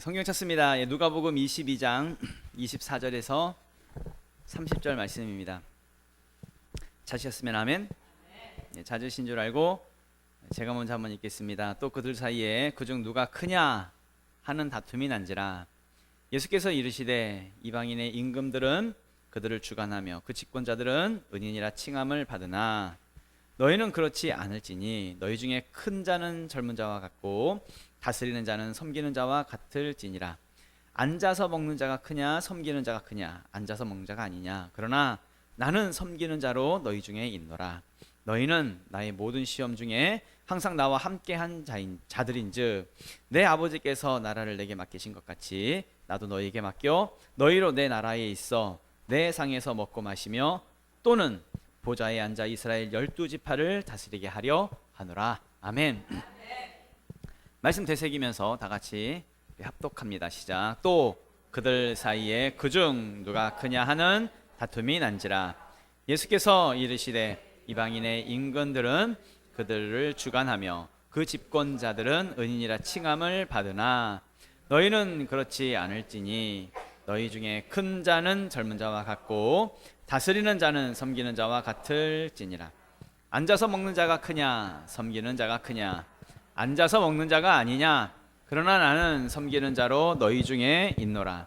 성경 찾습니다. 누가복음 22장 24절에서 30절 말씀입니다. 찾으셨으면 아멘. 찾으신 줄 알고 제가 먼저 한번 읽겠습니다. 또 그들 사이에 그중 누가 크냐 하는 다툼이 난지라. 예수께서 이르시되 이방인의 임금들은 그들을 주관하며 그 집권자들은 은인이라 칭함을 받으나 너희는 그렇지 않을지니 너희 중에 큰 자는 젊은 자와 같고 다스리는 자는 섬기는 자와 같을지니라. 앉아서 먹는 자가 크냐 섬기는 자가 크냐? 앉아서 먹는 자가 아니냐. 그러나 나는 섬기는 자로 너희 중에 있노라. 너희는 나의 모든 시험 중에 항상 나와 함께한 자들인즉 내 아버지께서 나라를 내게 맡기신 것 같이 나도 너희에게 맡겨 너희로 내 나라에 있어 내 상에서 먹고 마시며 또는 보좌에 앉아 이스라엘 12지파를 다스리게 하려 하노라. 아멘. 말씀 되새기면서 다 같이 합독합니다. 시작. 또 그들 사이에 그중 누가 크냐 하는 다툼이 난지라. 예수께서 이르시되 이방인의 임금들은 그들을 주관하며 그 집권자들은 은인이라 칭함을 받으나 너희는 그렇지 않을지니 너희 중에 큰 자는 젊은 자와 같고 다스리는 자는 섬기는 자와 같을지니라. 앉아서 먹는 자가 크냐 섬기는 자가 크냐? 앉아서 먹는 자가 아니냐? 그러나 나는 섬기는 자로 너희 중에 있노라.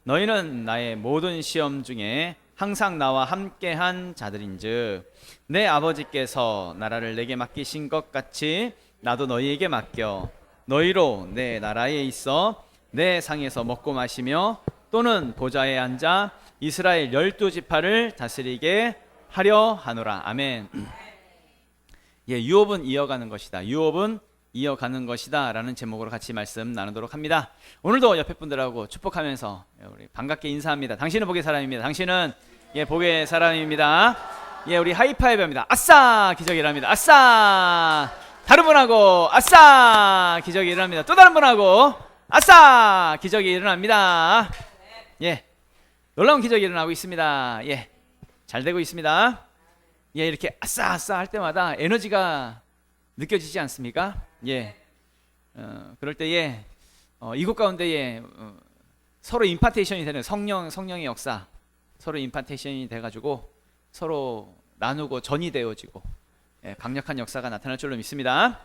너희는 나의 모든 시험 중에 항상 나와 함께한 자들인즉 내 아버지께서 나라를 내게 맡기신 것 같이 나도 너희에게 맡겨 너희로 내 나라에 있어 내 상에서 먹고 마시며 또는 보좌에 앉아 이스라엘 12지파를 다스리게 하려 하노라. 아멘. 유업은 이어가는 것이다. 유업은 이어가는 것이다 라는 제목으로 같이 말씀 나누도록 합니다. 오늘도 옆에 분들하고 축복하면서 우리 반갑게 인사합니다. 당신은 복의 사람입니다. 당신은 복의 사람입니다. 우리 하이파이브 합니다. 아싸 기적이 일어납니다. 아싸. 다른 분하고 아싸 기적이 일어납니다. 또 다른 분하고 아싸 기적이 일어납니다. 놀라운 기적이 일어나고 있습니다. 잘 되고 있습니다. 이렇게 아싸 아싸 할 때마다 에너지가 느껴지지 않습니까? 그럴 때에 이곳 가운데에 서로 임파테이션이 되는 성령의 역사, 서로 임파테이션이 돼가지고 서로 나누고 전이 되어지고 강력한 역사가 나타날 줄로 믿습니다.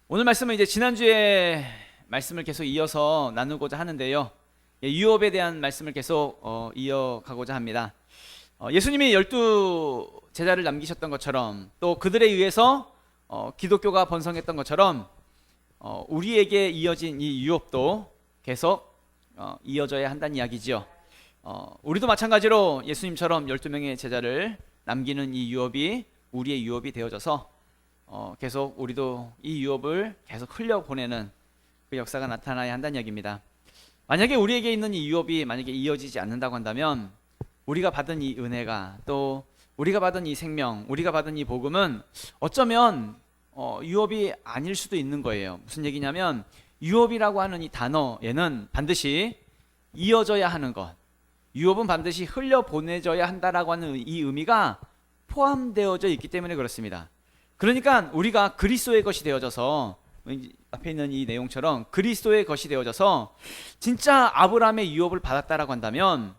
오늘 말씀은 이제 지난주에 말씀을 계속 이어서 나누고자 하는데요. 유업에 대한 말씀을 계속 이어가고자 합니다. 예수님이 12제자를 남기셨던 것처럼 또 그들에 의해서 기독교가 번성했던 것처럼 우리에게 이어진 이 유업도 계속 이어져야 한다는 이야기죠. 우리도 마찬가지로 예수님처럼 12명의 제자를 남기는 이 유업이 우리의 유업이 되어져서 계속 우리도 이 유업을 계속 흘려보내는 그 역사가 나타나야 한다는 이야기입니다. 만약에 우리에게 있는 이 유업이 만약에 이어지지 않는다고 한다면 우리가 받은 이 은혜가 또 우리가 받은 이 생명, 우리가 받은 이 복음은 어쩌면 유업이 아닐 수도 있는 거예요. 무슨 얘기냐면 유업이라고 하는 이 단어에는 반드시 이어져야 하는 것, 유업은 반드시 흘려보내져야 한다라고 하는 이 의미가 포함되어져 있기 때문에 그렇습니다. 그러니까 우리가 그리스도의 것이 되어져서 앞에 있는 이 내용처럼 그리스도의 것이 되어져서 진짜 아브라함의 유업을 받았다라고 한다면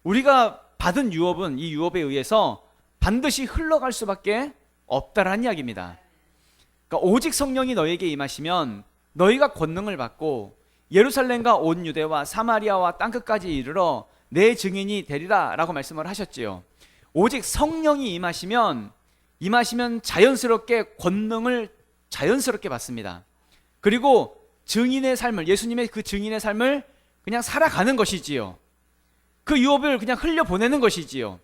우리가 받은 유업은 이 유업에 의해서 반드시 흘러갈 수밖에 없다라는 이야기입니다. 그러니까 오직 성령이 너에게 임하시면 너희가 권능을 받고 예루살렘과 온 유대와 사마리아와 땅끝까지 이르러 내 증인이 되리라 라고 말씀을 하셨지요. 오직 성령이 임하시면 자연스럽게 권능을 자연스럽게 받습니다. 그리고 증인의 삶을, 예수님의 그 증인의 삶을 그냥 살아가는 것이지요. 그 유업을 그냥 흘려보내는 것이지요.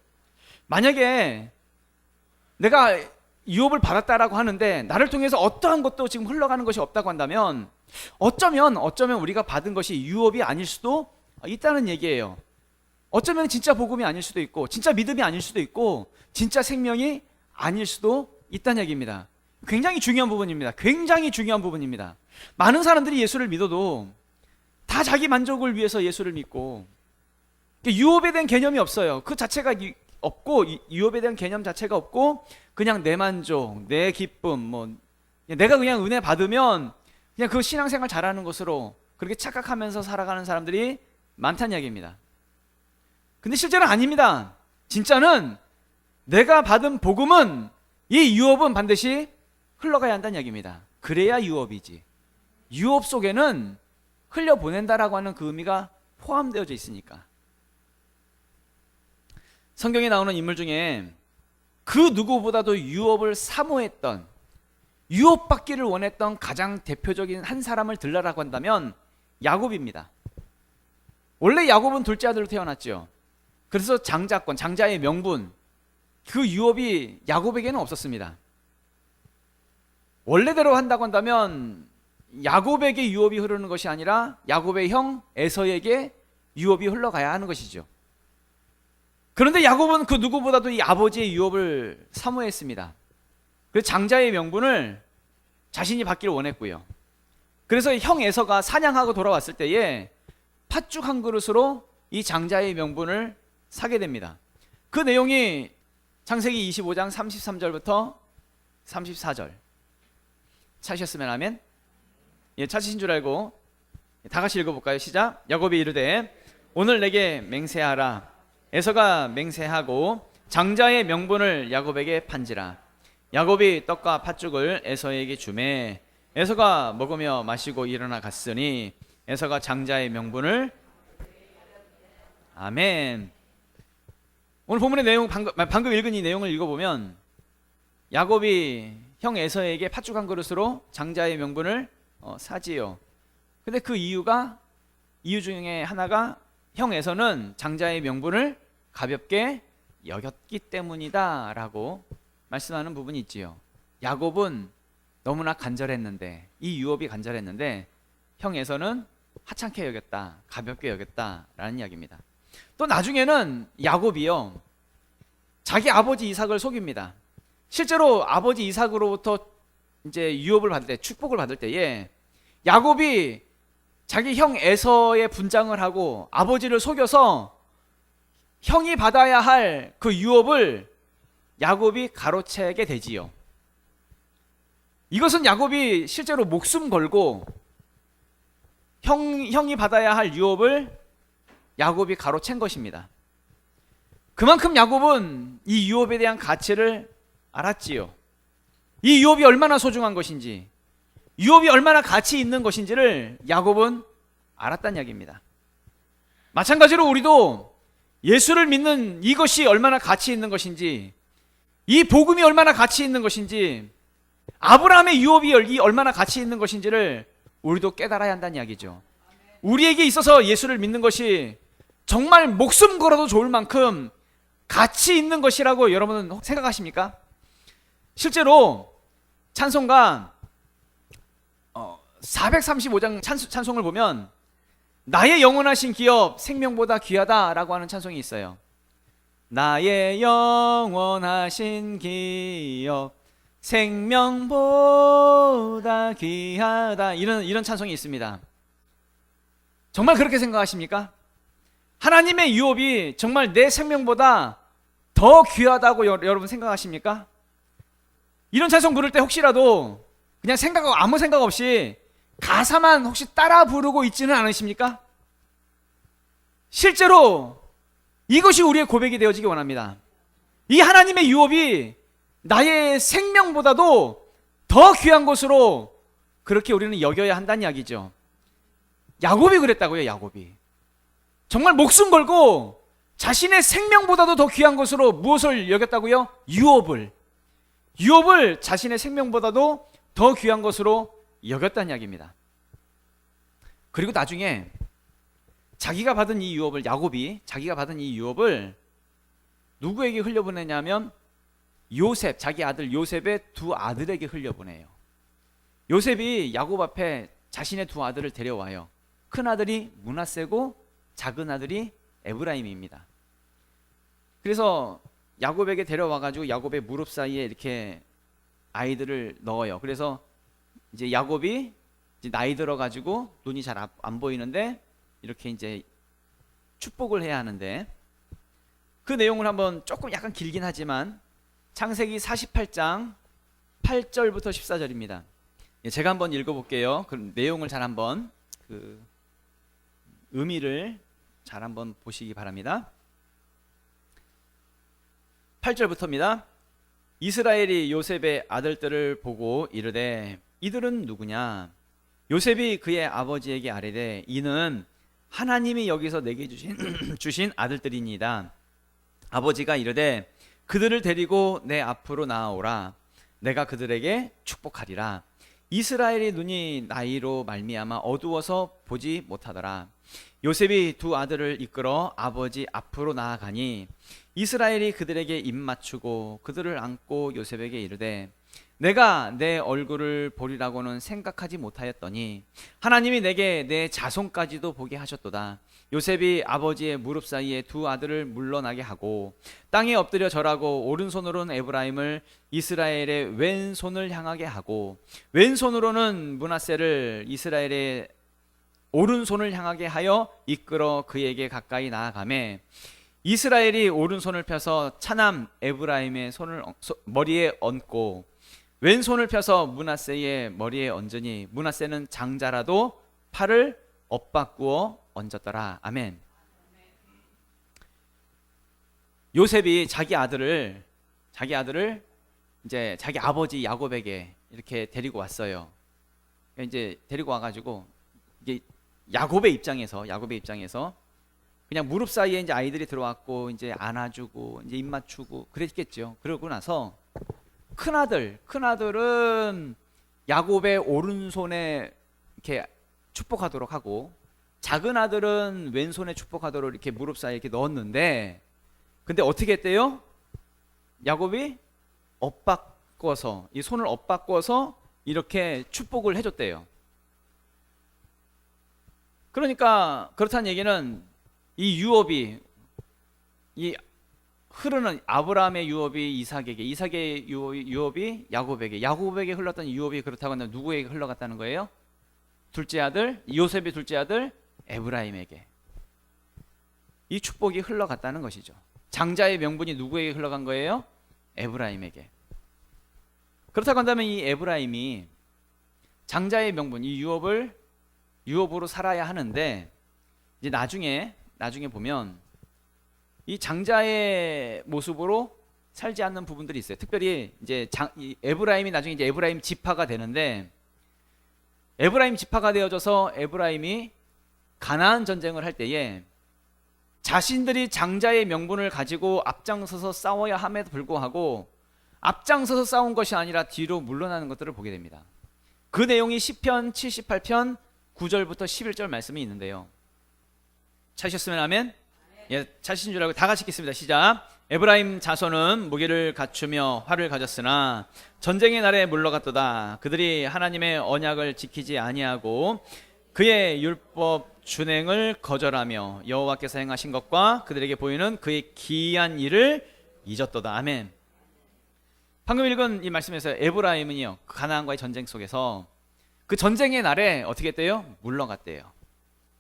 만약에 내가 유업을 받았다라고 하는데 나를 통해서 어떠한 것도 지금 흘러가는 것이 없다고 한다면 어쩌면 우리가 받은 것이 유업이 아닐 수도 있다는 얘기예요. 어쩌면 진짜 복음이 아닐 수도 있고 진짜 믿음이 아닐 수도 있고 진짜 생명이 아닐 수도 있다는 얘기입니다. 굉장히 중요한 부분입니다. 굉장히 중요한 부분입니다. 많은 사람들이 예수를 믿어도 다 자기 만족을 위해서 예수를 믿고 유업에 대한 개념이 없어요. 그 자체가 없고 유업에 대한 개념 자체가 없고 그냥 내 만족, 내 기쁨, 내가 그냥 은혜 받으면 그냥 그 신앙생활 잘하는 것으로 그렇게 착각하면서 살아가는 사람들이 많다는 이야기입니다. 근데 실제는 아닙니다. 진짜는 내가 받은 복음은, 이 유업은 반드시 흘러가야 한다는 이야기입니다. 그래야 유업이지. 유업 속에는 흘려보낸다라고 하는 그 의미가 포함되어져 있으니까. 성경에 나오는 인물 중에 그 누구보다도 유업을 사모했던, 유업받기를 원했던 가장 대표적인 한 사람을 들라라고 한다면 야곱입니다. 원래 야곱은 둘째 아들로 태어났죠. 그래서 장자권, 장자의 명분, 그 유업이 야곱에게는 없었습니다. 원래대로 한다고 한다면 야곱에게 유업이 흐르는 것이 아니라 야곱의 형 에서에게 유업이 흘러가야 하는 것이죠. 그런데 야곱은 그 누구보다도 이 아버지의 유업을 사모했습니다. 그래서 장자의 명분을 자신이 받기를 원했고요. 그래서 형 에서가 사냥하고 돌아왔을 때에 팥죽 한 그릇으로 이 장자의 명분을 사게 됩니다. 그 내용이 창세기 25장 33절부터 34절. 찾으셨으면 아멘. 예, 찾으신 줄 알고 다 같이 읽어볼까요? 시작. 야곱이 이르되 오늘 내게 맹세하라. 에서가 맹세하고 장자의 명분을 야곱에게 판지라. 야곱이 떡과 팥죽을 에서에게 주매 에서가 먹으며 마시고 일어나 갔으니 에서가 장자의 명분을. 아멘. 오늘 본문의 내용, 방금 읽은 이 내용을 읽어보면 야곱이 형 에서에게 팥죽 한 그릇으로 장자의 명분을 사지요. 근데 그 이유 중에 하나가 형 에서는 장자의 명분을 가볍게 여겼기 때문이다 라고 말씀하는 부분이 있지요. 야곱은 너무나 간절했는데, 이 유업이 간절했는데 형 에서는 하찮게 여겼다, 가볍게 여겼다 라는 이야기입니다. 또 나중에는 야곱이요, 자기 아버지 이삭을 속입니다. 실제로 아버지 이삭으로부터 이제 유업을 받을 때, 축복을 받을 때에 야곱이 자기 형 에서의 분장을 하고 아버지를 속여서 형이 받아야 할 그 유업을 야곱이 가로채게 되지요. 이것은 야곱이 실제로 목숨 걸고 형이 받아야 할 유업을 야곱이 가로챈 것입니다. 그만큼 야곱은 이 유업에 대한 가치를 알았지요. 이 유업이 얼마나 소중한 것인지, 유업이 얼마나 가치 있는 것인지를 야곱은 알았다는 이야기입니다. 마찬가지로 우리도 예수를 믿는 이것이 얼마나 가치 있는 것인지, 이 복음이 얼마나 가치 있는 것인지, 아브라함의 유업이 얼마나 가치 있는 것인지를 우리도 깨달아야 한다는 이야기죠. 우리에게 있어서 예수를 믿는 것이 정말 목숨 걸어도 좋을 만큼 가치 있는 것이라고 여러분은 생각하십니까? 실제로 찬송가 435장 찬송을 보면 나의 영원하신 기업 생명보다 귀하다라고 하는 찬송이 있어요. 나의 영원하신 기업 생명보다 귀하다, 이런 찬송이 있습니다. 정말 그렇게 생각하십니까? 하나님의 유업이 정말 내 생명보다 더 귀하다고 여러분 생각하십니까? 이런 찬송 부를 때 혹시라도 그냥 아무 생각 없이 가사만 혹시 따라 부르고 있지는 않으십니까? 실제로 이것이 우리의 고백이 되어지기 원합니다. 이 하나님의 유업이 나의 생명보다도 더 귀한 것으로 그렇게 우리는 여겨야 한다는 이야기죠. 야곱이 그랬다고요. 야곱이 정말 목숨 걸고 자신의 생명보다도 더 귀한 것으로 무엇을 여겼다고요? 유업을 자신의 생명보다도 더 귀한 것으로 여겼다는 이야기입니다. 그리고 나중에 자기가 받은 이 유업을, 야곱이 자기가 받은 이 유업을 누구에게 흘려보내냐면 요셉, 자기 아들 요셉의 두 아들에게 흘려보내요. 요셉이 야곱 앞에 자신의 두 아들을 데려와요. 큰 아들이 므낫세고 작은 아들이 에브라임입니다. 그래서 야곱에게 데려와가지고 야곱의 무릎 사이에 이렇게 아이들을 넣어요. 그래서 이제 야곱이 이제 나이 들어가지고 눈이 잘 안 보이는데 이렇게 이제 축복을 해야 하는데, 그 내용을 한번 조금 약간 길긴 하지만 창세기 48장 8절부터 14절입니다. 제가 한번 읽어볼게요. 그 내용을 잘 한번 그 의미를 잘 한번 보시기 바랍니다. 8절부터입니다. 이스라엘이 요셉의 아들들을 보고 이르되 이들은 누구냐? 요셉이 그의 아버지에게 아뢰되 이는 하나님이 여기서 내게 주신 아들들이니이다. 아버지가 이르되 그들을 데리고 내 앞으로 나아오라. 내가 그들에게 축복하리라. 이스라엘의 눈이 나이로 말미암아 어두워서 보지 못하더라. 요셉이 두 아들을 이끌어 아버지 앞으로 나아가니 이스라엘이 그들에게 입맞추고 그들을 안고 요셉에게 이르되 내가 내 얼굴을 보리라고는 생각하지 못하였더니 하나님이 내게 내 자손까지도 보게 하셨도다. 요셉이 아버지의 무릎 사이에 두 아들을 물러나게 하고 땅에 엎드려 절하고 오른손으로는 에브라임을 이스라엘의 왼손을 향하게 하고 왼손으로는 므낫세를 이스라엘의 오른손을 향하게 하여 이끌어 그에게 가까이 나아가매 이스라엘이 오른손을 펴서 차남 에브라임의 머리에 얹고 왼손을 펴서 므낫세의 머리에 얹으니 므낫세는 장자라도 팔을 엇바꾸어 얹었더라. 아멘. 요셉이 자기 아들을 이제 자기 아버지 야곱에게 이렇게 데리고 왔어요. 이제 데리고 와가지고 이게 야곱의 입장에서 그냥 무릎 사이에 이제 아이들이 들어왔고 이제 안아주고 이제 입 맞추고 그랬겠죠. 그러고 나서 큰아들은 야곱의 오른손에 이렇게 축복하도록 하고 작은 아들은 왼손에 축복하도록 이렇게 무릎 사이에 이렇게 넣었는데 근데 어떻게 했대요? 야곱이 이 손을 엇바꿔서 이렇게 축복을 해줬대요. 그러니까 그렇다는 얘기는 이 유업이 이 흐르는 아브라함의 유업이 이삭에게, 이삭의 유업이 야곱에게 흘렀던 유업이 그렇다고 하면 누구에게 흘러갔다는 거예요? 둘째 아들, 요셉의 둘째 아들 에브라임에게 이 축복이 흘러갔다는 것이죠. 장자의 명분이 누구에게 흘러간 거예요? 에브라임에게. 그렇다고 한다면 이 에브라임이 장자의 명분, 이 유업으로 살아야 하는데 이제 나중에 보면 이 장자의 모습으로 살지 않는 부분들이 있어요. 특별히 이제 에브라임이 나중에 이제 에브라임 지파가 되는데 에브라임 지파가 되어져서 에브라임이 가나안 전쟁을 할 때에 자신들이 장자의 명분을 가지고 앞장서서 싸워야 함에도 불구하고 앞장서서 싸운 것이 아니라 뒤로 물러나는 것들을 보게 됩니다. 그 내용이 시편 78편 9절부터 11절 말씀이 있는데요. 찾으셨으면 아멘? 예, 찾으신 줄 알고 다 같이 읽겠습니다. 시작. 에브라임 자손은 무기를 갖추며 활을 가졌으나 전쟁의 날에 물러갔도다. 그들이 하나님의 언약을 지키지 아니하고 그의 율법 준행을 거절하며 여호와께서 행하신 것과 그들에게 보이는 그의 기이한 일을 잊었도다. 아멘. 방금 읽은 이 말씀에서 에브라임은요, 가나안과의 전쟁 속에서 그 전쟁의 날에 어떻게 했대요? 물러갔대요.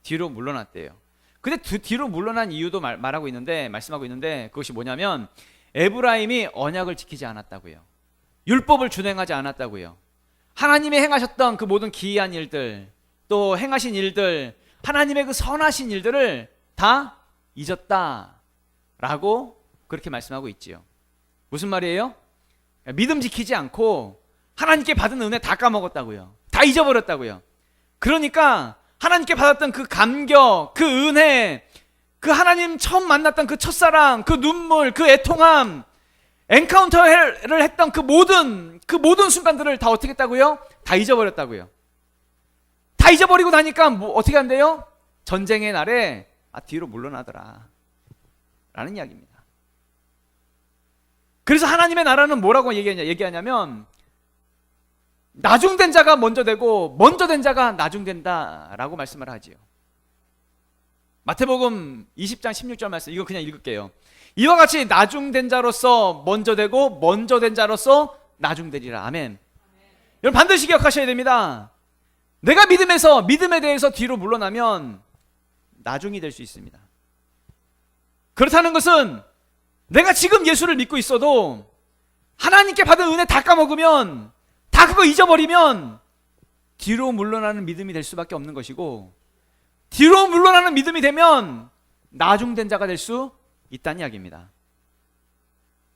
뒤로 물러났대요. 근데 뒤로 물러난 이유도 말씀하고 있는데 그것이 뭐냐면 에브라임이 언약을 지키지 않았다고요. 율법을 준행하지 않았다고요. 하나님이 행하셨던 그 모든 기이한 일들, 또 행하신 일들, 하나님의 그 선하신 일들을 다 잊었다라고 그렇게 말씀하고 있지요. 무슨 말이에요? 믿음 지키지 않고 하나님께 받은 은혜 다 까먹었다고요. 다 잊어버렸다고요. 그러니까 하나님께 받았던 그 감격, 그 은혜, 그 하나님 처음 만났던 그 첫사랑, 그 눈물, 그 애통함, 엔카운터를 했던 그 모든 순간들을 다 어떻게 했다고요? 다 잊어버렸다고요. 다 잊어버리고 나니까 어떻게 한대요? 전쟁의 날에 뒤로 물러나더라 라는 이야기입니다. 그래서 하나님의 나라는 뭐라고 얘기하냐면 나중된 자가 먼저 되고 먼저 된 자가 나중된다라고 말씀을 하지요. 마태복음 20장 16절 말씀, 이거 그냥 읽을게요. 이와 같이 나중된 자로서 먼저 되고 먼저 된 자로서 나중되리라. 아멘. 여러분 반드시 기억하셔야 됩니다. 내가 믿음에 대해서 뒤로 물러나면 나중이 될 수 있습니다. 그렇다는 것은 내가 지금 예수를 믿고 있어도 하나님께 받은 은혜 다 까먹으면, 다 그거 잊어버리면 뒤로 물러나는 믿음이 될 수밖에 없는 것이고, 뒤로 물러나는 믿음이 되면 나중된 자가 될 수 있다는 이야기입니다.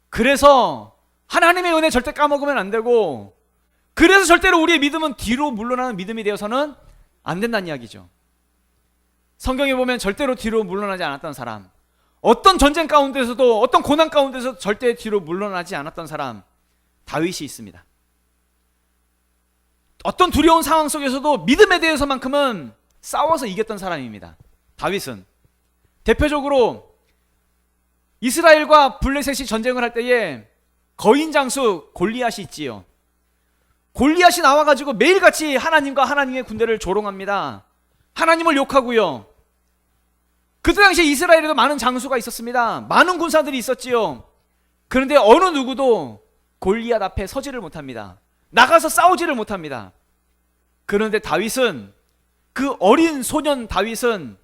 그래서 하나님의 은혜 절대 까먹으면 안 되고, 그래서 절대로 우리의 믿음은 뒤로 물러나는 믿음이 되어서는 안 된다는 이야기죠. 성경에 보면 절대로 뒤로 물러나지 않았던 사람, 어떤 전쟁 가운데서도, 어떤 고난 가운데서 절대 뒤로 물러나지 않았던 사람, 다윗이 있습니다. 어떤 두려운 상황 속에서도 믿음에 대해서만큼은 싸워서 이겼던 사람입니다. 다윗은 대표적으로 이스라엘과 블레셋이 전쟁을 할 때에 거인 장수 골리앗이 있지요. 골리앗이 나와가지고 매일같이 하나님과 하나님의 군대를 조롱합니다. 하나님을 욕하고요. 그때 당시에 이스라엘에도 많은 장수가 있었습니다. 많은 군사들이 있었지요. 그런데 어느 누구도 골리앗 앞에 서지를 못합니다. 나가서 싸우지를 못합니다. 그런데 다윗은, 그 어린 소년 다윗은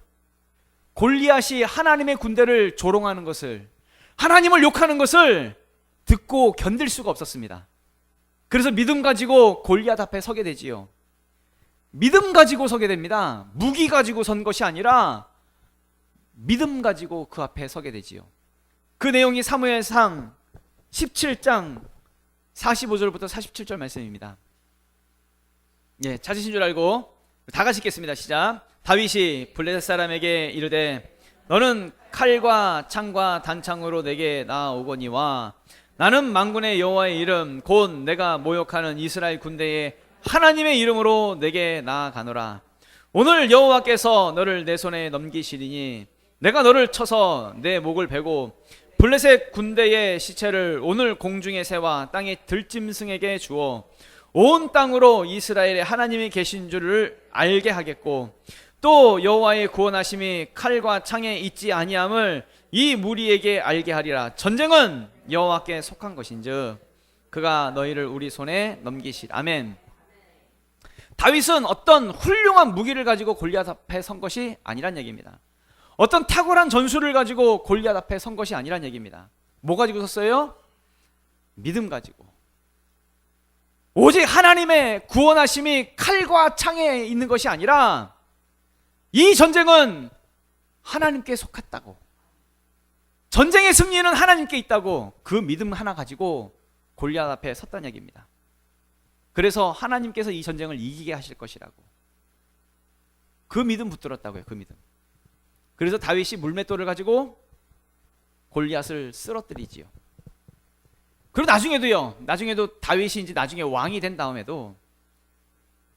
골리앗이 하나님의 군대를 조롱하는 것을, 하나님을 욕하는 것을 듣고 견딜 수가 없었습니다. 그래서 믿음 가지고 골리앗 앞에 서게 되지요. 믿음 가지고 서게 됩니다. 무기 가지고 선 것이 아니라 믿음 가지고 그 앞에 서게 되지요. 그 내용이 사무엘상 17장 45절부터 47절 말씀입니다. 예, 찾으신 줄 알고 다 같이 읽겠습니다. 시작. 다윗이 블레셋 사람에게 이르되 너는 칼과 창과 단창으로 내게 나아오거니와 나는 만군의 여호와의 이름 곧 내가 모욕하는 이스라엘 군대의 하나님의 이름으로 내게 나아가노라. 오늘 여호와께서 너를 내 손에 넘기시리니 내가 너를 쳐서 내 목을 베고 블레셋 군대의 시체를 오늘 공중의 새와 땅의 들짐승에게 주어 온 땅으로 이스라엘의 하나님이 계신 줄을 알게 하겠고 또 여호와의 구원하심이 칼과 창에 있지 아니함을 이 무리에게 알게 하리라. 전쟁은 여호와께 속한 것인즉 그가 너희를 우리 손에 넘기시리. 아멘. 다윗은 어떤 훌륭한 무기를 가지고 골리앗 앞에 선 것이 아니란 얘기입니다. 어떤 탁월한 전술을 가지고 골리앗 앞에 선 것이 아니란 얘기입니다. 뭐 가지고 섰어요? 믿음 가지고. 오직 하나님의 구원하심이 칼과 창에 있는 것이 아니라 이 전쟁은 하나님께 속했다고, 전쟁의 승리는 하나님께 있다고, 그 믿음 하나 가지고 골리앗 앞에 섰다는 얘기입니다. 그래서 하나님께서 이 전쟁을 이기게 하실 것이라고, 그 믿음 붙들었다고요. 그 믿음. 그래서 다윗이 물맷돌을 가지고 골리앗을 쓰러뜨리지요. 그리고 나중에도 다윗이 이제 나중에 왕이 된 다음에도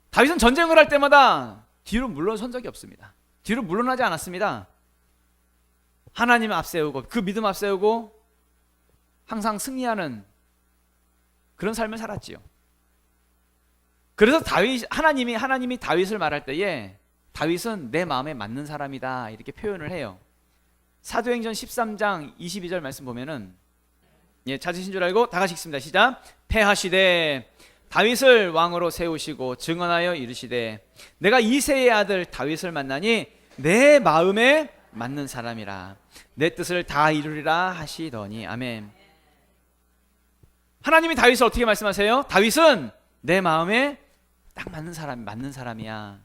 다윗은 전쟁을 할 때마다 뒤로 물러선 적이 없습니다. 뒤로 물러나지 않았습니다. 하나님 앞세우고 그 믿음 앞세우고 항상 승리하는 그런 삶을 살았지요. 그래서 하나님이 다윗을 말할 때에 다윗은 내 마음에 맞는 사람이다 이렇게 표현을 해요. 사도행전 13장 22절 말씀 보면은, 예, 찾으신 줄 알고 다 같이 읽습니다. 시작. 패하시되 다윗을 왕으로 세우시고 증언하여 이르시되 내가 이새의 아들 다윗을 만나니 내 마음에 맞는 사람이라 내 뜻을 다 이루리라 하시더니. 아멘. 하나님이 다윗을 어떻게 말씀하세요? 다윗은 내 마음에 딱 맞는 사람이야.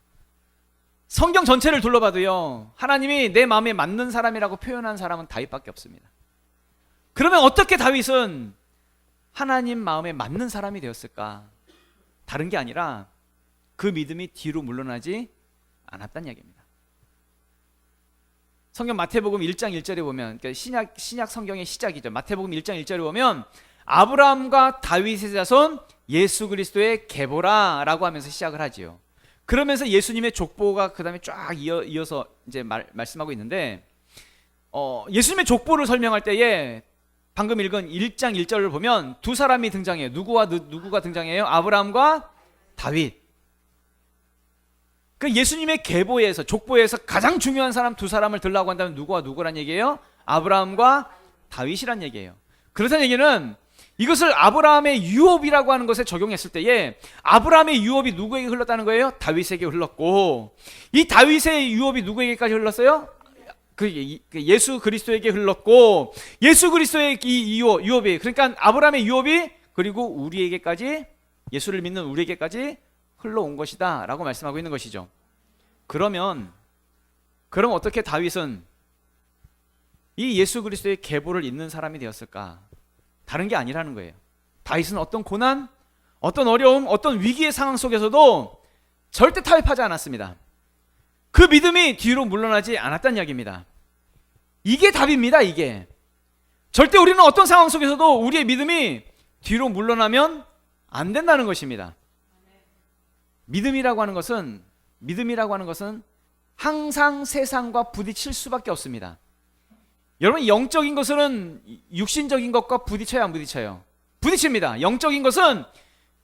성경 전체를 둘러봐도요, 하나님이 내 마음에 맞는 사람이라고 표현한 사람은 다윗밖에 없습니다. 그러면 어떻게 다윗은 하나님 마음에 맞는 사람이 되었을까? 다른 게 아니라 그 믿음이 뒤로 물러나지 않았다는 이야기입니다. 성경 마태복음 1장 1절에 보면, 그러니까 신약 성경의 시작이죠. 마태복음 1장 1절에 보면 아브라함과 다윗의 자손 예수 그리스도의 계보라라고 하면서 시작을 하지요. 그러면서 예수님의 족보가 그 다음에 쫙 이어서 이제 말씀하고 있는데, 예수님의 족보를 설명할 때에 방금 읽은 1장 1절을 보면 두 사람이 등장해요. 누구가 등장해요? 아브라함과 다윗. 그 예수님의 계보에서, 족보에서 가장 중요한 사람 두 사람을 들라고 한다면 누구와 누구란 얘기예요? 아브라함과 다윗이란 얘기예요. 그렇다는 얘기는 이것을 아브라함의 유업이라고 하는 것에 적용했을 때에 아브라함의 유업이 누구에게 흘렀다는 거예요? 다윗에게 흘렀고, 이 다윗의 유업이 누구에게까지 흘렀어요? 예수 그리스도에게 흘렀고, 예수 그리스도의 이 유업이, 그러니까 아브라함의 유업이 그리고 우리에게까지, 예수를 믿는 우리에게까지 흘러온 것이다 라고 말씀하고 있는 것이죠. 그럼 어떻게 다윗은 이 예수 그리스도의 계보를 잇는 사람이 되었을까? 다른 게 아니라는 거예요. 다윗은 어떤 고난, 어떤 어려움, 어떤 위기의 상황 속에서도 절대 타협하지 않았습니다. 그 믿음이 뒤로 물러나지 않았다는 이야기입니다. 이게 답입니다. 이게 절대 우리는 어떤 상황 속에서도 우리의 믿음이 뒤로 물러나면 안 된다는 것입니다. 믿음이라고 하는 것은 항상 세상과 부딪힐 수밖에 없습니다. 여러분, 영적인 것은 육신적인 것과 부딪혀야 안 부딪혀요? 부딪힙니다. 영적인 것은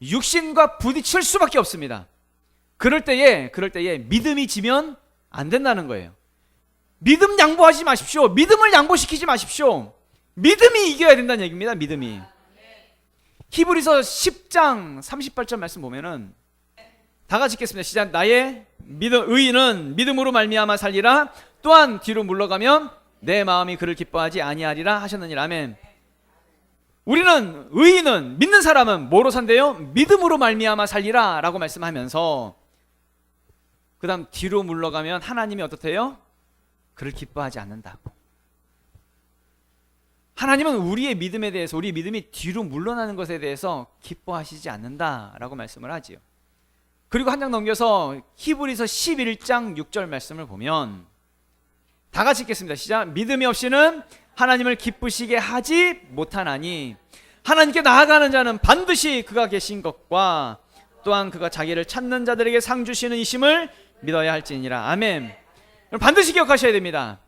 육신과 부딪힐 수밖에 없습니다. 그럴 때에 믿음이 지면 안 된다는 거예요. 믿음 양보하지 마십시오. 믿음을 양보시키지 마십시오. 믿음이 이겨야 된다는 얘기입니다. 믿음이. 히브리서 10장 38절 말씀 보면은 다 같이 읽겠습니다. 시작. 나의 의인은 믿음으로 말미암아 살리라. 또한 뒤로 물러가면 내 마음이 그를 기뻐하지 아니하리라 하셨느니라. 아멘. 우리는, 의인은, 믿는 사람은 뭐로 산대요? 믿음으로 말미암아 살리라 라고 말씀하면서 그 다음 뒤로 물러가면 하나님이 어떻대요? 그를 기뻐하지 않는다고. 하나님은 우리의 믿음에 대해서, 우리의 믿음이 뒤로 물러나는 것에 대해서 기뻐하시지 않는다라고 말씀을 하지요. 그리고 한 장 넘겨서 히브리서 11장 6절 말씀을 보면 다 같이 읽겠습니다. 시작. 믿음이 없이는 하나님을 기쁘시게 하지 못하나니 하나님께 나아가는 자는 반드시 그가 계신 것과 또한 그가 자기를 찾는 자들에게 상 주시는 이심을 믿어야 할지니라. 아멘. 반드시 기억하셔야 됩니다.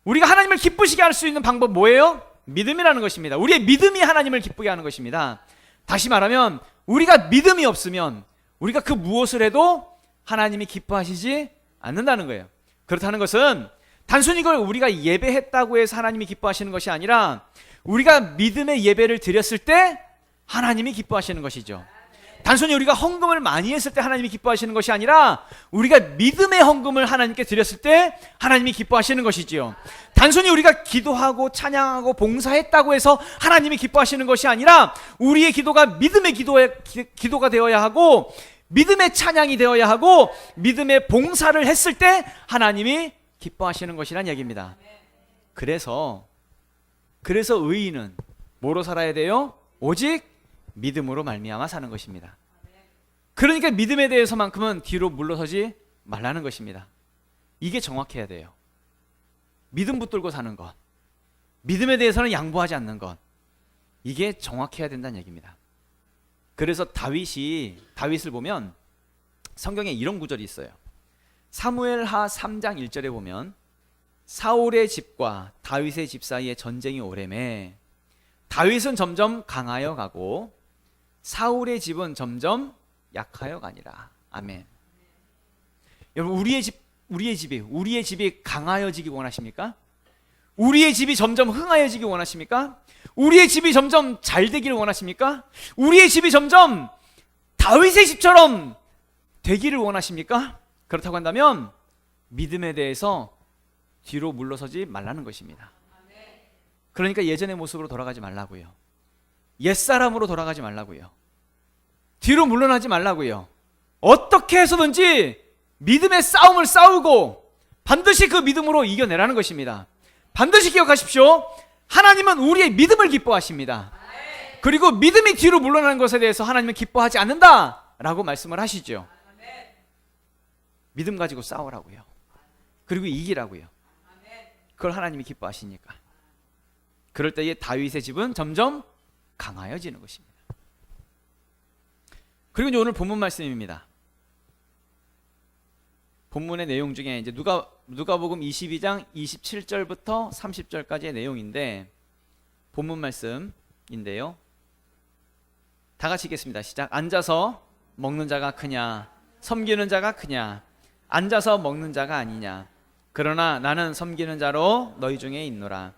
우리가 하나님을 기쁘시게 할 수 있는 방법 뭐예요? 믿음이라는 것입니다. 우리의 믿음이 하나님을 기쁘게 하는 것입니다. 다시 말하면 우리가 믿음이 없으면 우리가 그 무엇을 해도 하나님이 기뻐하시지 않는다는 거예요. 그렇다는 것은 단순히 이걸 우리가 예배했다고 해서 하나님이 기뻐하시는 것이 아니라 우리가 믿음의 예배를 드렸을 때 하나님이 기뻐하시는 것이죠. 단순히 우리가 헌금을 많이 했을 때 하나님이 기뻐하시는 것이 아니라 우리가 믿음의 헌금을 하나님께 드렸을 때 하나님이 기뻐하시는 것이지요. 단순히 우리가 기도하고 찬양하고 봉사했다고 해서 하나님이 기뻐하시는 것이 아니라 우리의 기도가 믿음의 기도가 되어야 하고 믿음의 찬양이 되어야 하고 믿음의 봉사를 했을 때 하나님이 기뻐하시는 것이란 얘기입니다. 그래서 의인은 뭐로 살아야 돼요? 오직 믿음으로 말미암아 사는 것입니다. 그러니까 믿음에 대해서만큼은 뒤로 물러서지 말라는 것입니다. 이게 정확해야 돼요. 믿음 붙들고 사는 것, 믿음에 대해서는 양보하지 않는 것, 이게 정확해야 된다는 얘기입니다. 그래서 다윗을 보면 성경에 이런 구절이 있어요. 사무엘하 3장 1절에 보면 사울의 집과 다윗의 집 사이에 전쟁이 오래매 다윗은 점점 강하여 가고 사울의 집은 점점 약하여 가니라. 아멘. 여러분, 우리의 집이 강하여지기 원하십니까? 우리의 집이 점점 흥하여지기 원하십니까? 우리의 집이 점점 잘 되기를 원하십니까? 우리의 집이 점점 다윗의 집처럼 되기를 원하십니까? 그렇다고 한다면 믿음에 대해서 뒤로 물러서지 말라는 것입니다. 그러니까 예전의 모습으로 돌아가지 말라고요. 옛사람으로 돌아가지 말라고요. 뒤로 물러나지 말라고요. 어떻게 해서든지 믿음의 싸움을 싸우고 반드시 그 믿음으로 이겨내라는 것입니다. 반드시 기억하십시오. 하나님은 우리의 믿음을 기뻐하십니다. 그리고 믿음이 뒤로 물러나는 것에 대해서 하나님은 기뻐하지 않는다라고 말씀을 하시죠. 믿음 가지고 싸우라고요. 그리고 이기라고요. 그걸 하나님이 기뻐하시니까. 그럴 때에 다윗의 집은 점점 강하여지는 것입니다. 그리고 이제 오늘 본문 말씀입니다. 본문의 내용 중에 이제 누가복음 22장 27절부터 30절까지의 내용인데 본문 말씀인데요. 다 같이 읽겠습니다. 시작. 앉아서 먹는 자가 크냐 섬기는 자가 크냐 앉아서 먹는 자가 아니냐 그러나 나는 섬기는 자로 너희 중에 있노라.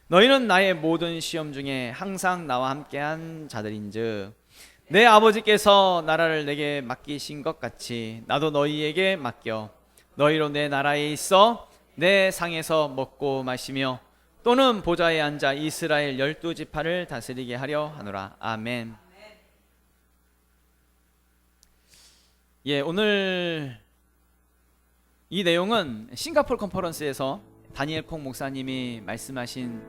너희는 나의 모든 시험 중에 항상 나와 함께한 자들인즉 내 아버지께서 나라를 내게 맡기신 것 같이 나도 너희에게 맡겨 너희로 내 나라에 있어 내 상에서 먹고 마시며 또는 보좌에 앉아 이스라엘 12지파를 다스리게 하려 하노라. 아멘. 오늘 이 내용은 싱가포르 컨퍼런스에서 다니엘 콩 목사님이 말씀하신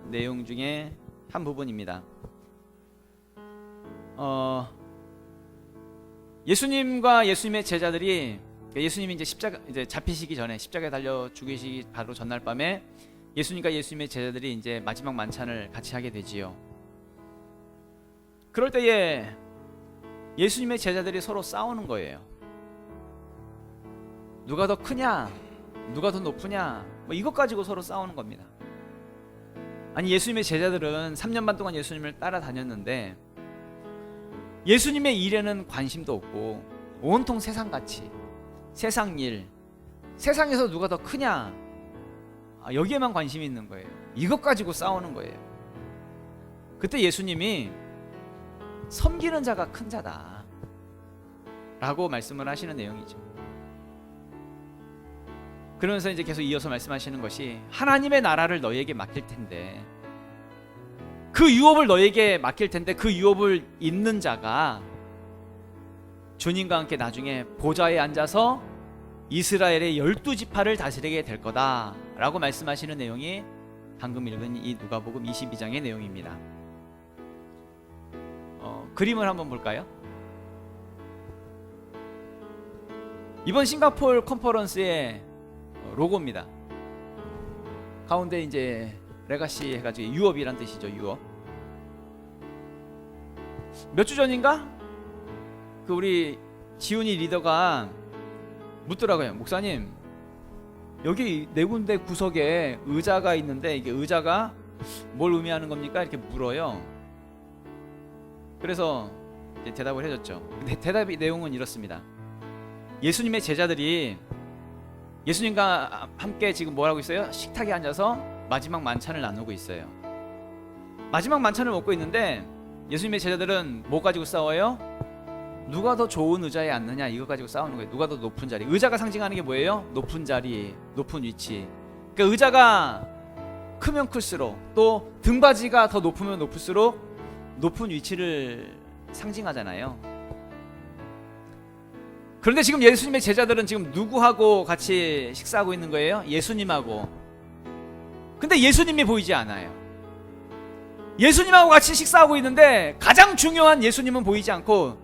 내용 중에 한 부분입니다. 예수님과 예수님의 제자들이, 예수님이 이제 십자가 이제 잡히시기 전에, 십자가에 달려 죽으시기 바로 전날 밤에 예수님과 예수님의 제자들이 이제 마지막 만찬을 같이 하게 되지요. 그럴 때에 예수님의 제자들이 서로 싸우는 거예요. 누가 더 크냐, 누가 더 높으냐, 뭐 이것 가지고 서로 싸우는 겁니다. 아니, 예수님의 제자들은 3년 반 동안 예수님을 따라다녔는데 예수님의 일에는 관심도 없고 온통 세상 가치, 세상 일, 세상에서 누가 더 크냐, 여기에만 관심이 있는 거예요. 이것 가지고 싸우는 거예요. 그때 예수님이 섬기는 자가 큰 자다 라고 말씀을 하시는 내용이죠. 그러면서 이제 계속 이어서 말씀하시는 것이, 하나님의 나라를 너희에게 맡길 텐데, 그 유업을 너희에게 맡길 텐데, 그 유업을 잇는 자가 주님과 함께 나중에 보좌에 앉아서 이스라엘의 12지파를 다스리게 될 거다 라고 말씀하시는 내용이 방금 읽은 이 누가복음 22장의 내용입니다. 그림을 한번 볼까요? 이번 싱가포르 컨퍼런스의 로고입니다. 가운데 이제 레가시 해가지고 유업이란 뜻이죠. 유업. 몇 주 전인가 그 우리 지훈이 리더가 묻더라고요. 목사님, 여기 네 군데 구석에 의자가 있는데 이게 의자가 뭘 의미하는 겁니까? 이렇게 물어요. 그래서 이제 대답을 해줬죠. 근데 대답의 내용은 이렇습니다. 예수님의 제자들이 예수님과 함께 지금 뭘 하고 있어요? 식탁에 앉아서 마지막 만찬을 나누고 있어요. 마지막 만찬을 먹고 있는데 예수님의 제자들은 뭐 가지고 싸워요? 누가 더 좋은 의자에 앉느냐, 이거 가지고 싸우는 거예요. 누가 더 높은 자리. 의자가 상징하는 게 뭐예요? 높은 자리, 높은 위치. 그러니까 의자가 크면 클수록, 또 등받이가 더 높으면 높을수록 높은 위치를 상징하잖아요. 그런데 지금 예수님의 제자들은 지금 누구하고 같이 식사하고 있는 거예요? 예수님하고. 근데 예수님이 보이지 않아요. 예수님하고 같이 식사하고 있는데 가장 중요한 예수님은 보이지 않고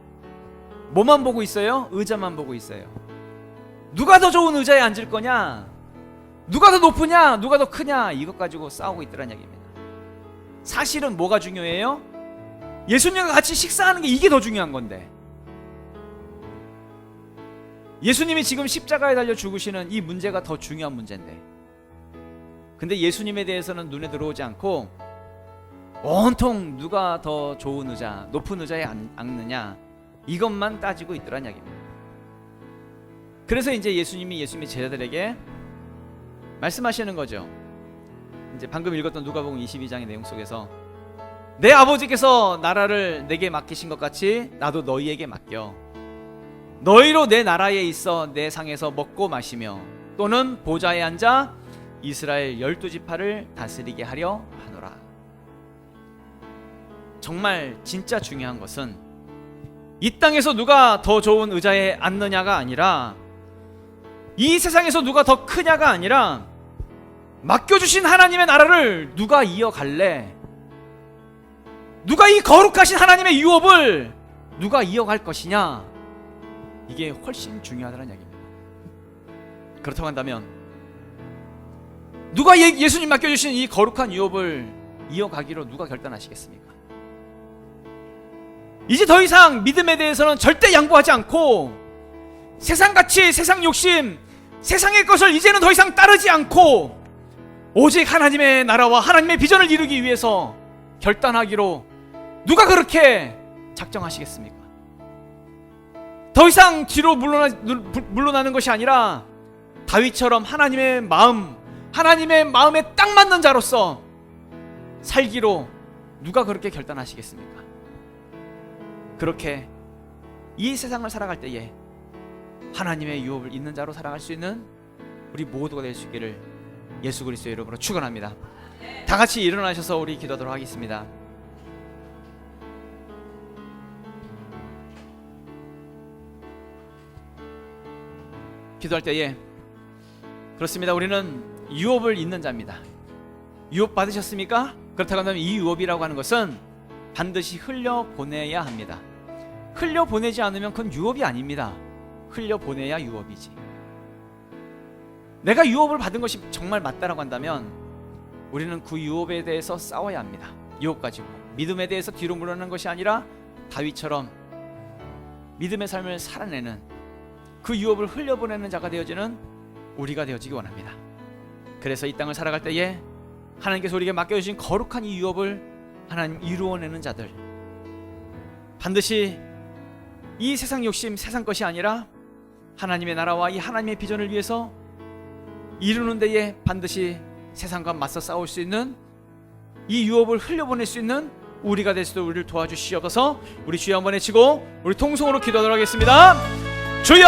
뭐만 보고 있어요? 의자만 보고 있어요. 누가 더 좋은 의자에 앉을 거냐, 누가 더 높으냐, 누가 더 크냐, 이것 가지고 싸우고 있더란 얘기입니다. 사실은 뭐가 중요해요? 예수님과 같이 식사하는 게 이게 더 중요한 건데, 예수님이 지금 십자가에 달려 죽으시는 이 문제가 더 중요한 문제인데, 근데 예수님에 대해서는 눈에 들어오지 않고 온통 누가 더 좋은 의자, 높은 의자에 앉느냐, 이것만 따지고 있더란 이야기입니다. 그래서 이제 예수님이 예수님의 제자들에게 말씀하시는 거죠. 이제 방금 읽었던 누가복음 22장의 내용 속에서, 내 아버지께서 나라를 내게 맡기신 것 같이 나도 너희에게 맡겨. 너희로 내 나라에 있어 내 상에서 먹고 마시며 또는 보좌에 앉아 이스라엘 12지파를 다스리게 하려 하노라. 정말 진짜 중요한 것은 이 땅에서 누가 더 좋은 의자에 앉느냐가 아니라, 이 세상에서 누가 더 크냐가 아니라, 맡겨주신 하나님의 나라를 누가 이어갈래, 누가 이 거룩하신 하나님의 유업을 누가 이어갈 것이냐, 이게 훨씬 중요하다는 이야기입니다. 그렇다고 한다면 누가 예수님 맡겨주신 이 거룩한 유업을 이어가기로 누가 결단하시겠습니까? 이제 더 이상 믿음에 대해서는 절대 양보하지 않고, 세상가치, 세상 욕심, 세상의 것을 이제는 더 이상 따르지 않고 오직 하나님의 나라와 하나님의 비전을 이루기 위해서 결단하기로 누가 그렇게 작정하시겠습니까? 더 이상 뒤로 물러나는 것이 아니라 다윗처럼 하나님의 마음, 하나님의 마음에 딱 맞는 자로서 살기로 누가 그렇게 결단하시겠습니까? 그렇게 이 세상을 살아갈 때에 하나님의 유업을 잇는 자로 살아갈 수 있는 우리 모두가 될 수 있기를 예수 그리스도의 이름으로 축원합니다. 다 같이 일어나셔서 우리 기도하도록 하겠습니다. 기도할 때에 그렇습니다. 우리는 유업을 잇는 자입니다. 유업 받으셨습니까? 그렇다고 하면 이 유업이라고 하는 것은 반드시 흘려보내야 합니다. 흘려보내지 않으면 그건 유업이 아닙니다. 흘려보내야 유업이지. 내가 유업을 받은 것이 정말 맞다라고 한다면 우리는 그 유업에 대해서 싸워야 합니다. 유업 가지고 믿음에 대해서 뒤로 물러나는 것이 아니라 다윗처럼 믿음의 삶을 살아내는 그 유업을 흘려보내는 자가 되어지는 우리가 되어지기 원합니다. 그래서 이 땅을 살아갈 때에 하나님께서 우리에게 맡겨주신 거룩한 이 유업을 하나님 이루어내는 자들, 반드시 이 세상 욕심, 세상 것이 아니라 하나님의 나라와 이 하나님의 비전을 위해서 이루는 데에 반드시 세상과 맞서 싸울 수 있는 이 유업을 흘려보낼 수 있는 우리가 될 수 있도록 우리를 도와주시옵소서. 우리 주여 한번 외치고 우리 통성으로 기도하도록 하겠습니다. 주여!